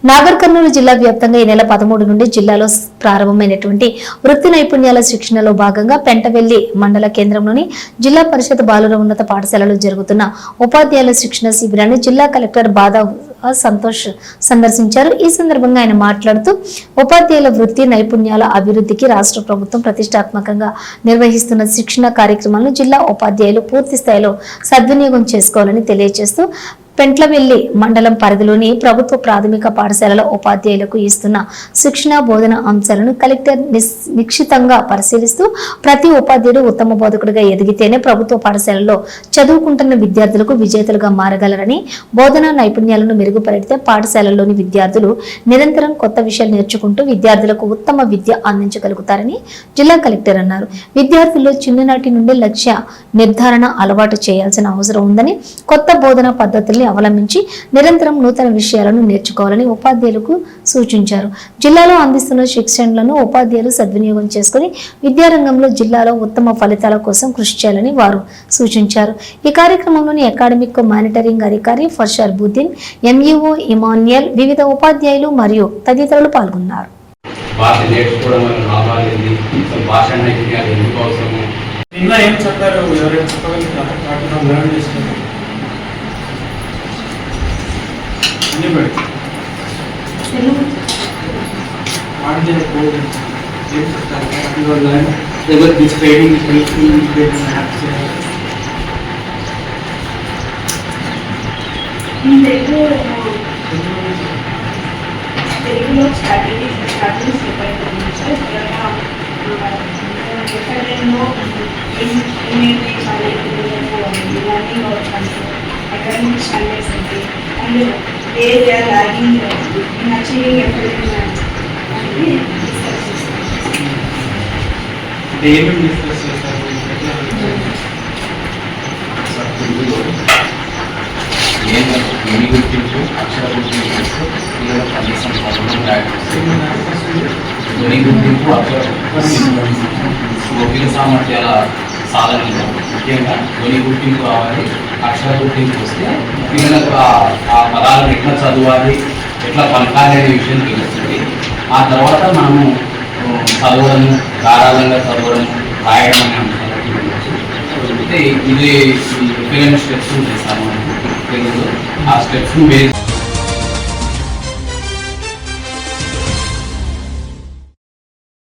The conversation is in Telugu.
నాగర్ కర్నూలు జిల్లా వ్యాప్తంగా ఈ నెల 13 నుండి జిల్లాలో ప్రారంభమైనటువంటి వృత్తి నైపుణ్యాల శిక్షణలో భాగంగా పెంటవెల్లి మండల కేంద్రంలోని జిల్లా పరిషత్ బాలుర ఉన్నత పాఠశాలలో జరుగుతున్న ఉపాధ్యాయుల శిక్షణ శిబిరాన్ని జిల్లా కలెక్టర్ బాదా సంతోష్ సందర్శించారు. ఈ సందర్భంగా ఆయన మాట్లాడుతూ ఉపాధ్యాయుల వృత్తి నైపుణ్యాల అభివృద్ధికి రాష్ట్ర ప్రభుత్వం ప్రతిష్టాత్మకంగా నిర్వహిస్తున్న శిక్షణ కార్యక్రమాలను జిల్లా ఉపాధ్యాయులు పూర్తి స్థాయిలో సద్వినియోగం చేసుకోవాలని తెలియజేస్తూ పెంట్లవెల్లి మండలం పరిధిలోని ప్రభుత్వ ప్రాథమిక పాఠశాలల ఉపాధ్యాయులకు ఇస్తున్న శిక్షణ బోధన అంశాలను కలెక్టర్ నిశ్చితంగా పరిశీలిస్తూ ప్రతి ఉపాధ్యాయుడు ఉత్తమ బోధకుడిగా ఎదిగితేనే ప్రభుత్వ పాఠశాలలో చదువుకుంటున్న విద్యార్థులకు విజేతలుగా మారగలరని, బోధనా నైపుణ్యాలను మెరుగుపరిస్తే పాఠశాలల్లోని విద్యార్థులు నిరంతరం కొత్త విషయాలు నేర్చుకుంటూ విద్యార్థులకు ఉత్తమ విద్య అందించగలుగుతారని జిల్లా కలెక్టర్ అన్నారు. విద్యార్థుల్లో చిన్ననాటి నుండి లక్ష్య నిర్ధారణ అలవాటు చేయాల్సిన అవసరం ఉందని, కొత్త బోధనా పద్ధతుల్ని అవలంబించి నిరంతరం నూతన విషయాలను నేర్చుకోవాలని ఉపాధ్యాయులకు సూచించారు. జిల్లాలో అందిస్తున్న శిక్షణలను ఉపాధ్యాయులు సద్వినియోగం చేసుకుని విద్యారంగంలో జిల్లాలో ఉత్తమ ఫలితాల కోసం కృషి చేయాలని వారు సూచించారు. ఈ కార్యక్రమంలోని అకాడమిక్ మానిటరింగ్ అధికారి ఫర్షర్ బుద్దీన్, ఎంఈఓ ఇమాన్యుయల్, వివిధ ఉపాధ్యాయులు మరియు తదితరులు పాల్గొన్నారు. academic standards and where they are lagging in achieving everything and సామర్థ్యాల సాధనలో ముఖ్యంగా ధ్వని గుర్తింపు కావాలి, అక్షర గుర్తింపు వస్తే పిల్లలకు ఆ పదాలను ఎట్లా చదవాలి, ఎట్లా పలకాలి అనే విషయం తెలుస్తుంది. ఆ తర్వాత మనము చదవడము, ధారాళంగా చదవడం, రాయడం అనే అంశాలకి వెళ్ళచ్చు. అయితే ఇది పిల్లల స్టెప్స్ చేస్తాము తెలుగులో. ఆ స్టెప్స్ను